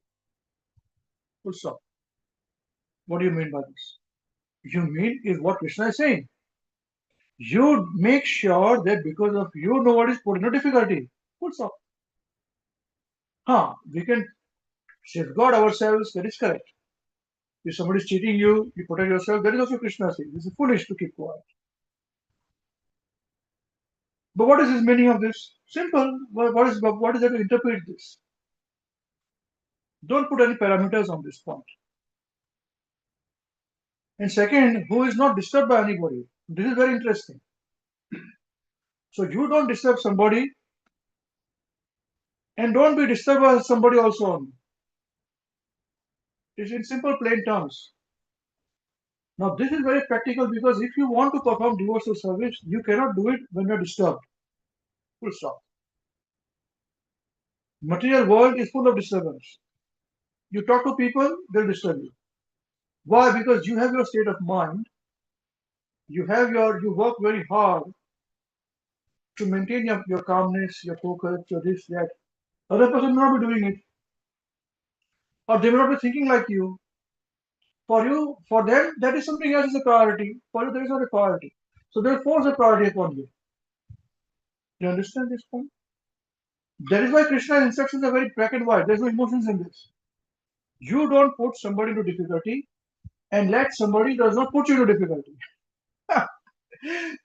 S4: Full stop. What do you mean by this? You mean is what Krishna is saying. You make sure that because of you, nobody is put into difficulty. Full stop. We can safeguard ourselves, that is correct. If somebody is cheating you, you protect yourself, that is also Krishna saying. This is foolish to keep quiet. But what is his meaning of this? Simple. What is there to interpret this? Don't put any parameters on this point. And second, who is not disturbed by anybody. This is very interesting. So you don't disturb somebody and don't be disturbed by somebody also. It's in simple plain terms. Now this is very practical because if you want to perform devotional service, you cannot do it when you're disturbed. Full stop. Material world is full of disturbance. You talk to people, they'll disturb you. Why? Because you have your state of mind. You work very hard to maintain your calmness, your focus, your this, that. Other person may not be doing it. Or they may not be thinking like you. For them, that is something else is a priority. For you, there is not a priority. So they'll force a priority upon you. Do you understand this point? That is why Krishna's instructions are very black and white. There's no emotions in this. You don't put somebody into difficulty and let somebody does not put you into difficulty.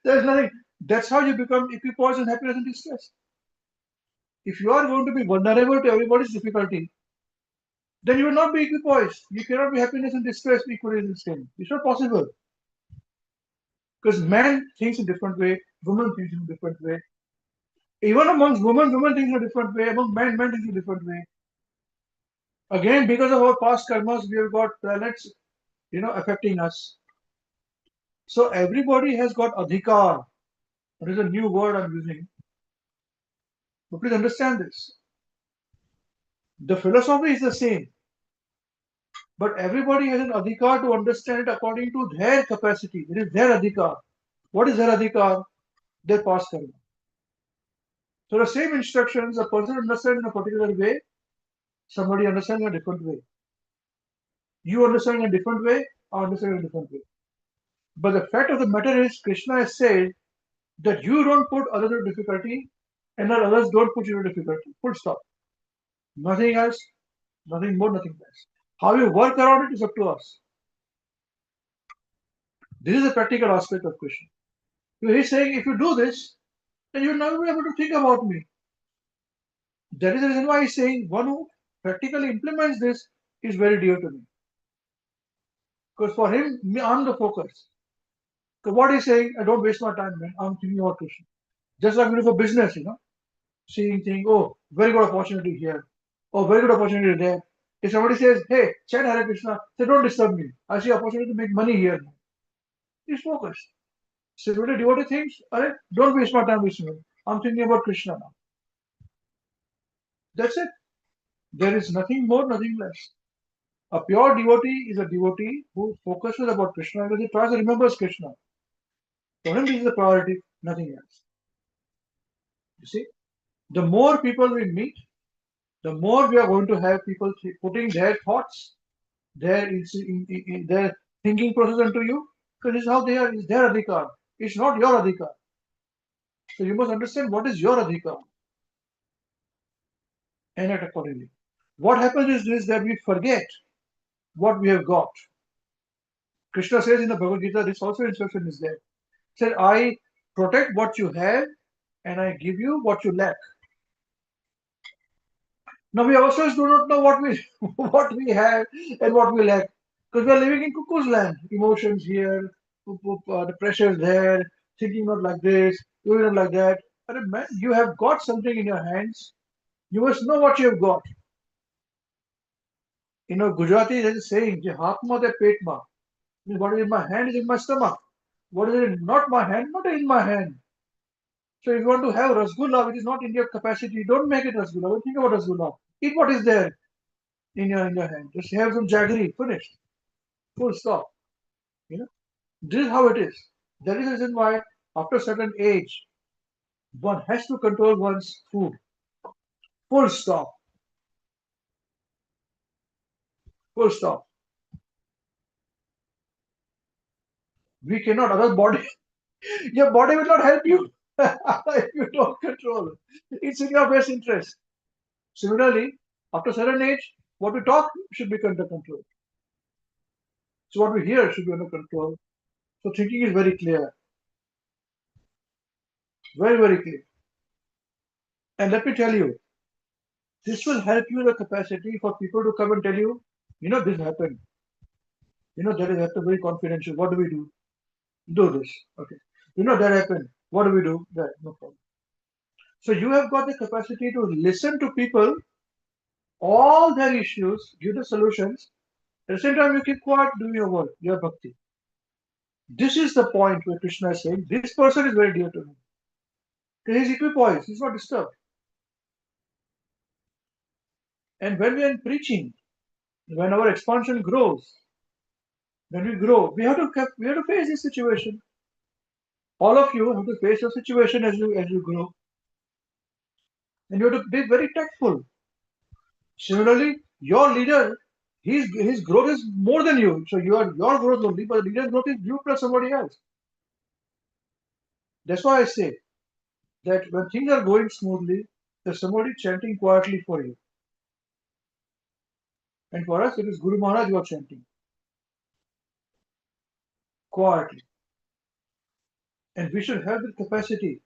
S4: There's nothing. That's how you become equipoised in happiness and distress. If you are going to be vulnerable to everybody's difficulty, then you will not be equipoised. You cannot be happiness and distress equally in the same. It's not possible. Because man thinks in a different way, woman thinks in a different way. Even amongst women thinks in a different way. Among men thinks in a different way. Again, because of our past karmas, we have got planets, affecting us. So everybody has got adhikar. That is a new word I'm using. But please understand this. The philosophy is the same. But everybody has an adhikar to understand it according to their capacity. It is their adhikar. What is their adhikar? Their past karma. So the same instructions, a person understands in a particular way, somebody understands in a different way. You understand in a different way, I understand in a different way. But the fact of the matter is, Krishna has said that you don't put others in difficulty and that others don't put you in difficulty. Full stop. Nothing else, nothing more, nothing less. How you work around it is up to us. This is the practical aspect of Krishna. So he's saying, if you do this, then you'll never be able to think about me. That is the reason why he's saying one who practically implements this is very dear to me. Because for him, I'm the focus. So what he's saying, I don't waste my time, man. I'm thinking about Krishna. Just like we do for business, seeing things, oh, very good opportunity here. Oh, very good opportunity there. If somebody says, hey, chant Hare Krishna, say, don't disturb me. I see opportunity to make money here. He's focused. So when a devotee thinks, don't waste my time listening. I'm thinking about Krishna now. That's it. There is nothing more, nothing less. A pure devotee is a devotee who focuses about Krishna because he tries to remember Krishna. For him, this is the priority, nothing else. You see, the more people we meet, the more we are going to have people putting their thoughts, their thinking process into you, because this is how they are. It's their adhikar. It's not your adhikar. So you must understand what is your adhikar and act accordingly. What happens is this, that we forget what we have got. Krishna says in the Bhagavad Gita, this also instruction is there. He said, I protect what you have and I give you what you lack. Now we ourselves do not know what we what we have and what we lack. Because we are living in cuckoo's land. Emotions here, the pressure there, thinking not like this, doing not like that. But man, you have got something in your hands. You must know what you have got. Gujarati there is a saying, "Je hathma de petma." What is in my hand is in my stomach. What is in not my hand, not in my hand. So if you want to have rasgulla, which is not in your capacity, don't make it rasgulla. Don't think about rasgulla. Eat what is there in your hand. Just have some jaggery. Finished. Full stop. This is how it is. That is the reason why after a certain age, one has to control one's food. Full stop. Full stop. We cannot. Other body, your body will not help you if you don't control. It's in your best interest. Similarly, after a certain age, what we talk should be under control. So what we hear should be under control. So thinking is very clear. Very, very clear. And let me tell you, this will help you the capacity for people to come and tell you, this happened. That is very confidential. What do we do? Do this. Okay. That happened. What do we do? That, no problem. So you have got the capacity to listen to people, all their issues, give the solutions. At the same time, you keep quiet, do your work, your bhakti. This is the point where Krishna is saying, this person is very dear to me. Because he's equipoised, he's not disturbed. And when we are preaching, when our expansion grows, when we grow, we have to face this situation. All of you have to face your situation as you grow. And you have to be very tactful. Similarly, your leader, his growth is more than you. So your growth only, but the leader's growth is you plus somebody else. That's why I say that when things are going smoothly, there's somebody chanting quietly for you. And for us, it is Guru Maharaj who are chanting quietly. And we should have the capacity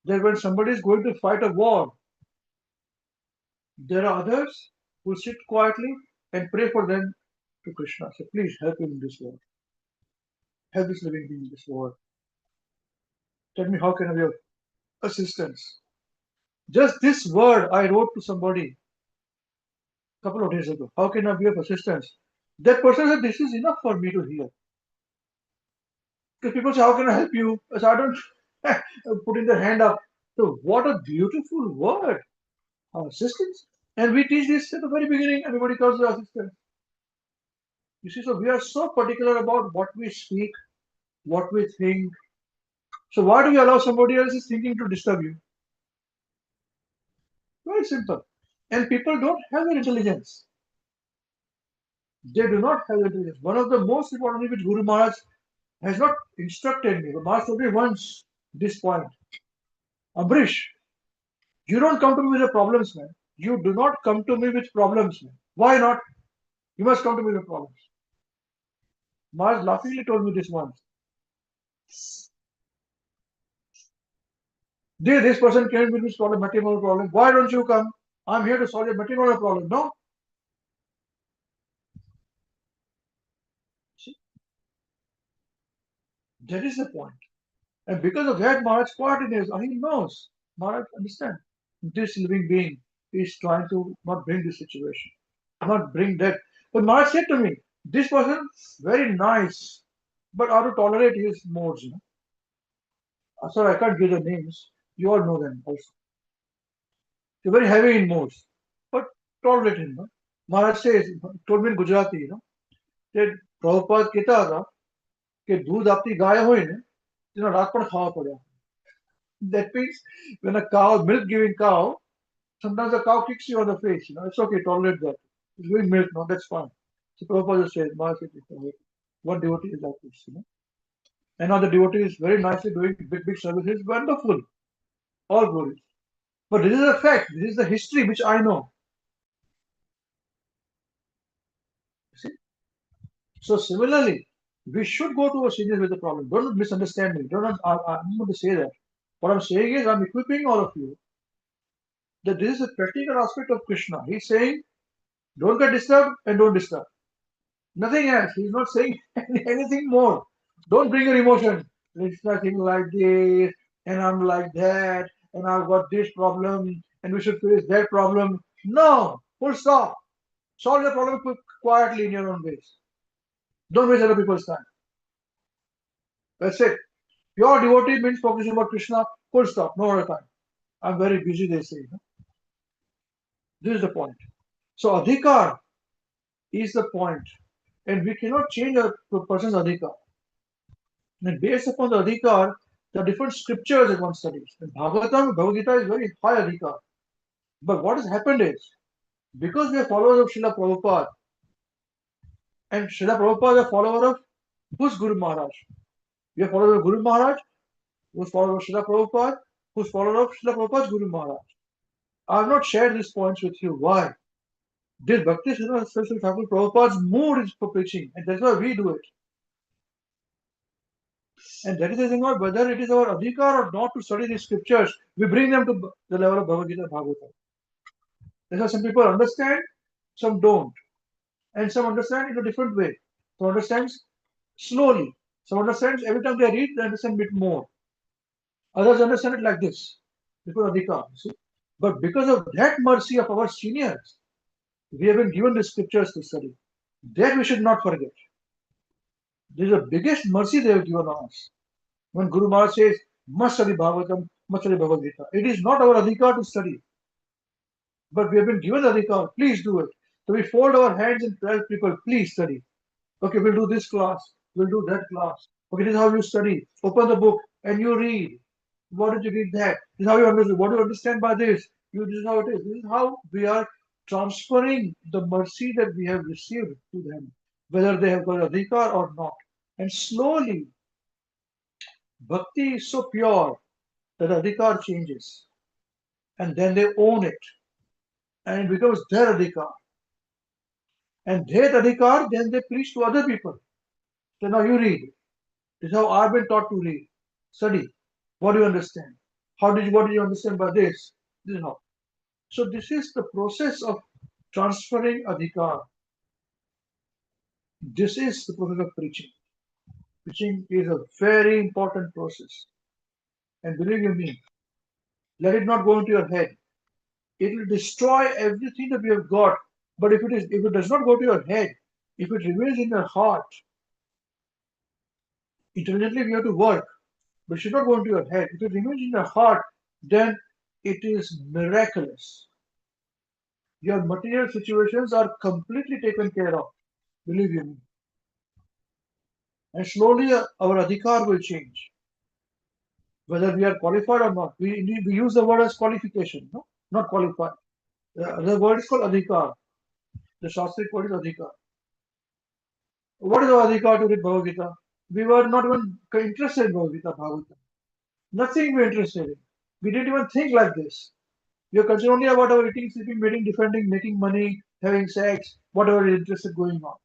S4: that when somebody is going to fight a war, there are others who sit quietly and pray for them to Krishna. So please help him in this war. Help this living being in this war. Tell me how can I be of assistance. Just this word I wrote to somebody a couple of days ago. How can I be of assistance? That person said, this is enough for me to hear. Because people say, how can I help you? I said, I don't putting their hand up. So what a beautiful word. Assistance. And we teach this at the very beginning. Everybody calls it assistance. You see, so we are so particular about what we speak, what we think. So why do we allow somebody else's thinking to disturb you? Very simple. And people don't have their intelligence. They do not have intelligence. One of the most important things which Guru Maharaj has not instructed me, but Maharaj told me once this point. Ambrish, you don't come to me with the problems, man. You do not come to me with problems, man. Why not? You must come to me with problems. Maharaj laughingly told me this once. This person came with this problem, matrimonial problem. Why don't you come? I'm here to solve your matrimonial problem. No? See, that is the point. And because of that, Maharaj coordinates. He knows. Maharaj understands. This living being is trying to not bring this situation, not bring that. But Maharaj said to me, this person very nice, but how to tolerate his modes. You know? Sorry, I can't give the names. You all know them also. They're very heavy in modes, but tolerate him. No? Maharaj says, told me in Gujarati, you know, that Prabhupada કહેતા હતા કે દૂધ આપતી ગાય હોય ને તેનો રાત પણ ખાવા પડે. That means when a cow, milk giving cow, sometimes the cow kicks you on the face. You know, it's okay, tolerate that. It's giving milk, no, that's fine. So Prabhupada says, Maharaj said, one devotee is like this, you know. And now the devotee is very nicely doing big services, wonderful, all glories. But this is a fact, this is the history which I know. See? So similarly, we should go to our seniors with the problem. Don't misunderstand me. I'm not to say that. What I'm saying is, I'm equipping all of you that this is a practical aspect of Krishna. He's saying, don't get disturbed and don't disturb. Nothing else. He's not saying anything more. Don't bring your emotion. It's nothing like this, and I'm like that, and I've got this problem, and we should face that problem. No, full stop. Solve your problem quietly in your own ways. Don't waste other people's time. That's it. Pure devotee means focusing about Krishna, full stop, no other time. I'm very busy, they say. No? This is the point. So adhikar is the point. And we cannot change a person's adhikar. And based upon the adhikar, there are different scriptures that one studies. And Bhagavatam, Bhagavad Gita is very high adhikar. But what has happened is, because we are followers of Srila Prabhupada, and Srila Prabhupada is a follower of who's Guru Maharaj? We are followers of Guru Maharaj, who's follower of Srila Prabhupada, who's follower of Srila Prabhupada's Guru Maharaj. I have not shared these points with you. Why? This Bhakti Siddhanta Saraswati Thakur Prabhupada's mood is for preaching, and that's why we do it. And that is the thing about whether it is our adhikar or not to study these scriptures, we bring them to the level of Bhagavad Gita and Bhagavatam. That's why some people understand, some don't. And some understand in a different way. Some understands slowly. Some understands every time they read, they understand a bit more. Others understand it like this. Because adhikar, see? But because of that mercy of our seniors, we have been given the scriptures to study. That we should not forget. This is the biggest mercy they have given us. When Guru Maharaj says, must study Bhagavatam, must study Bhagavad Gita. It is not our adhikar to study. But we have been given adhikar, please do it. So we fold our hands and tell people, please study. Okay, we'll do this class, we'll do that class. Okay, this is how you study. Open the book and you read. What did you read that? This is how you understand. What do you understand by this? This is how it is. This is how we are transferring the mercy that we have received to them, whether they have got adhikar or not. And slowly, bhakti is so pure that adhikar changes. And then they own it. And it becomes their adhikar. And their adhikar, then they preach to other people. So now you read. This is how I've been taught to read. Study. What do you understand? What did you understand by this? This is how. So this is the process of transferring adhikar. This is the process of preaching. Preaching is a very important process. And believe you me, let it not go into your head. It will destroy everything that we have got. But if it does not go to your head, if it remains in your heart, intelligently we have to work, but it should not go into your head. If it remains in your heart, then it is miraculous. Your material situations are completely taken care of. Believe you me. And slowly our adhikar will change. Whether we are qualified or not. We use the word as qualification, no? Not qualified. The word is called adhikar. The Shastric word is adhikar. What is our adhikar to read Bhagavad Gita? We were not even interested in Bhagavad Gita, Bhagavatam. Nothing we were interested in. We didn't even think like this. We are concerned only about our eating, sleeping, mating, defending, making money, having sex, whatever is interested going on.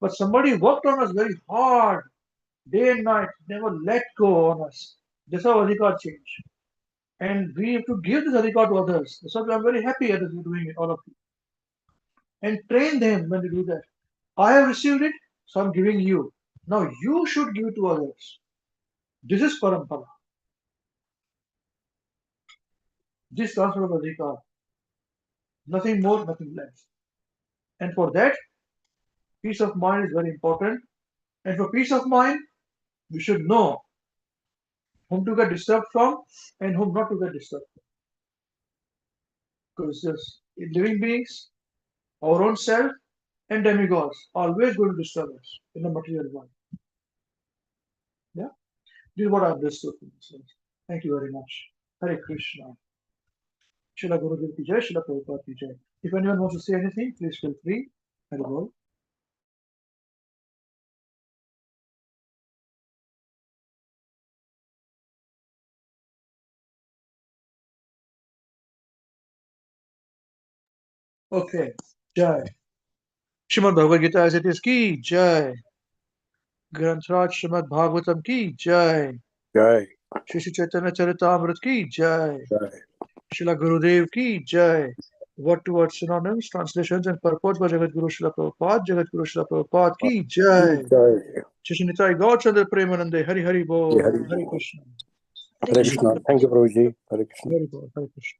S4: But somebody worked on us very hard, day and night, never let go on us. That's how adhikar change. And we have to give this adhikar to others. So I'm very happy that you're doing it, all of you. And train them when they do that. I have received it, so I'm giving you. Now you should give to others. This is parampara. This transfer of adhikar. Nothing more, nothing less. And for that, peace of mind is very important. And for peace of mind, we should know whom to get disturbed from and whom not to get disturbed from. Because just living beings, our own self, and demigods always going to disturb us in the material world. Yeah? This is what I understood from this. Thank you very much. Hare Krishna. Srila Gurudev ki jai, Srila Prabhupada ki jai. If anyone wants to say anything, please feel free. Hare Bol. Okay. Jai. Srimad Bhagavad Gita as it is ki jai. Grantraj Srimad Bhagavatam ki jai.
S1: Jai.
S4: Shri Chaitanya Charitamrita ki jai.
S1: Jai.
S4: Srila Gurudev ki jai. Word to word synonyms, translations and purports by Jagat Guru Srila Prabhupada. Jagat Guru Srila Prabhupada ki jai.
S1: Jai.
S4: Shri Nitai Gaur Chandra Premanande. Hari Hari Bol.
S1: Hari
S4: Hare
S1: Bol.
S4: Krishna.
S1: Hare Krishna. Thank you, Prabhuji. Hare Krishna.
S4: Hari Bol. Hare Krishna.